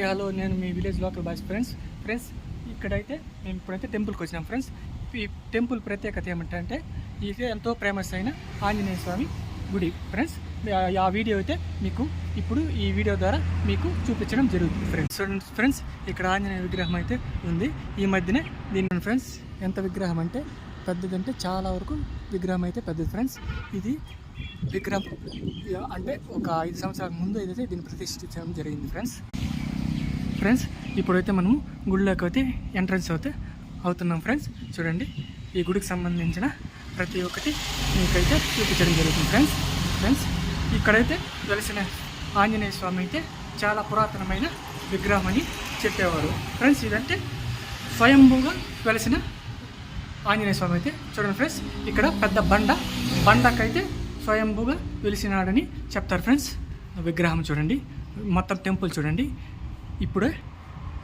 Hello, నేను మీ village local boys friends ఇక్కడైతే మేము ఇప్పుడైతే టెంపుల్కి వచ్చినాం ఫ్రెండ్స్. ఈ టెంపుల్ ప్రత్యేకత ఏమంటే ఇది ఎంతో ఫేమస్ అయిన ఆంజనేయ స్వామి గుడి ఫ్రెండ్స్. ఆ వీడియో అయితే మీకు ఇప్పుడు ఈ వీడియో ద్వారా మీకు చూపించడం జరుగుతుంది ఫ్రెండ్స్. ఇక్కడ ఆంజనేయ విగ్రహం అయితే ఉంది. ఈ మధ్యనే దీని ఫ్రెండ్స్ ఎంత విగ్రహం అంటే పెద్దదంటే చాలా వరకు విగ్రహం అయితే పెద్దది ఫ్రెండ్స్. ఇది విగ్రహం అంటే ఒక 5 సంవత్సరాల ముందు అయితే దీన్ని ప్రతిష్ఠించడం జరిగింది ఫ్రెండ్స్. ఇప్పుడైతే మనము గుడిలోకి అయితే ఎంట్రన్స్ అవుతున్నాం ఫ్రెండ్స్. చూడండి, ఈ గుడికి సంబంధించిన ప్రతి ఒక్కటి మీకైతే చూపించడం జరుగుతుంది ఫ్రెండ్స్. ఇక్కడైతే వెలిసిన ఆంజనేయ స్వామి అయితే చాలా పురాతనమైన విగ్రహం అని చెప్పేవారు ఫ్రెండ్స్. ఇదంటే స్వయంభూగా వెలిసిన ఆంజనేయ స్వామి అయితే చూడండి ఫ్రెండ్స్. ఇక్కడ పెద్ద బండకైతే స్వయంభూగా వెలిసినాడని చెప్తారు ఫ్రెండ్స్. విగ్రహం చూడండి, మొత్తం టెంపుల్ చూడండి. ఇప్పుడే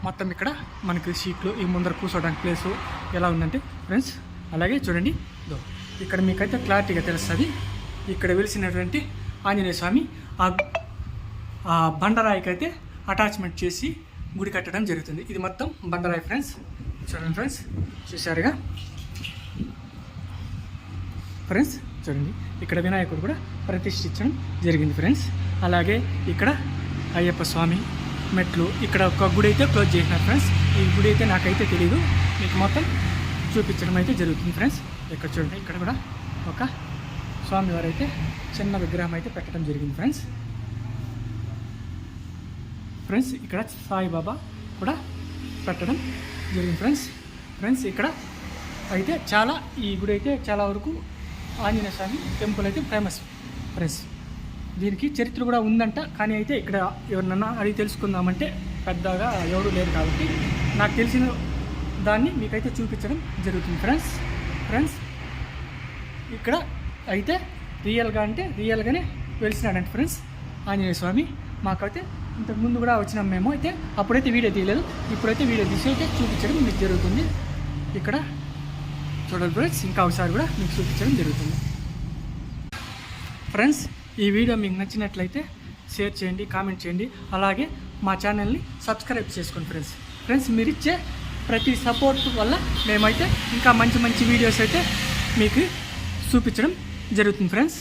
మొత్తం ఇక్కడ మనకి సీట్లు, ఈ ముందర కూర్చోడానికి ప్లేసు ఎలా ఉందంటే ఫ్రెండ్స్, అలాగే చూడండి. ఇక్కడ మీకైతే క్లారిటీగా తెలుస్తుంది. ఇక్కడ వెలిసినటువంటి ఆంజనేయ స్వామి ఆ బండరాయికైతే అటాచ్మెంట్ చేసి గుడి కట్టడం జరుగుతుంది. ఇది మొత్తం బండరాయి ఫ్రెండ్స్. చూడండి ఫ్రెండ్స్, చూశారుగా ఫ్రెండ్స్. చూడండి, ఇక్కడ వినాయకుడు కూడా ప్రతిష్ఠించడం జరిగింది ఫ్రెండ్స్. అలాగే ఇక్కడ అయ్యప్ప స్వామి మెట్లు, ఇక్కడ ఒక గుడి అయితే క్లోజ్ చేసినారు ఫ్రెండ్స్. ఈ గుడి అయితే నాకైతే తెలియదు, మీకు మొత్తం చూపించడం అయితే జరుగుతుంది ఫ్రెండ్స్. ఇక్కడ చూడండి, ఇక్కడ కూడా ఒక స్వామివారు అయితే చిన్న విగ్రహం అయితే పెట్టడం జరిగింది ఫ్రెండ్స్. ఇక్కడ సాయిబాబా కూడా పెట్టడం జరిగింది ఫ్రెండ్స్. ఇక్కడ అయితే ఈ గుడి అయితే చాలా వరకు ఆంజనేయ స్వామి టెంపుల్ అయితే ఫేమస్ ఫ్రెండ్స్. దీనికి చరిత్ర కూడా ఉందంట, కానీ అయితే ఇక్కడ ఎవరినన్నా అడిగి తెలుసుకుందామంటే పెద్దగా ఎవరు లేరు కాబట్టి నాకు తెలిసిన దాన్ని మీకైతే చూపించడం జరుగుతుంది ఫ్రెండ్స్. ఇక్కడ అయితే రియల్గానే వెలిసినాడంటే ఫ్రెండ్స్ ఆంజనేయ స్వామి. మాకైతే ఇంతకుముందు కూడా వచ్చినాం మేము, అయితే అప్పుడైతే వీడియో తీయలేదు. ఇప్పుడైతే వీడియో తీసి అయితే చూపించడం మీకు జరుగుతుంది. ఇక్కడ చూడండి ఫ్రెండ్స్, ఇంకా ఒకసారి కూడా మీకు చూపించడం జరుగుతుంది ఫ్రెండ్స్. ఈ వీడియో మీకు నచ్చినట్లయితే షేర్ చేయండి, కామెంట్ చేయండి, అలాగే మా ఛానల్ని సబ్స్క్రైబ్ చేసుకోండి ఫ్రెండ్స్. మీరు ఇచ్చే ప్రతి సపోర్ట్ వల్ల మేమైతే ఇంకా మంచి వీడియోస్ అయితే మీకు చూపించడం జరుగుతుంది ఫ్రెండ్స్.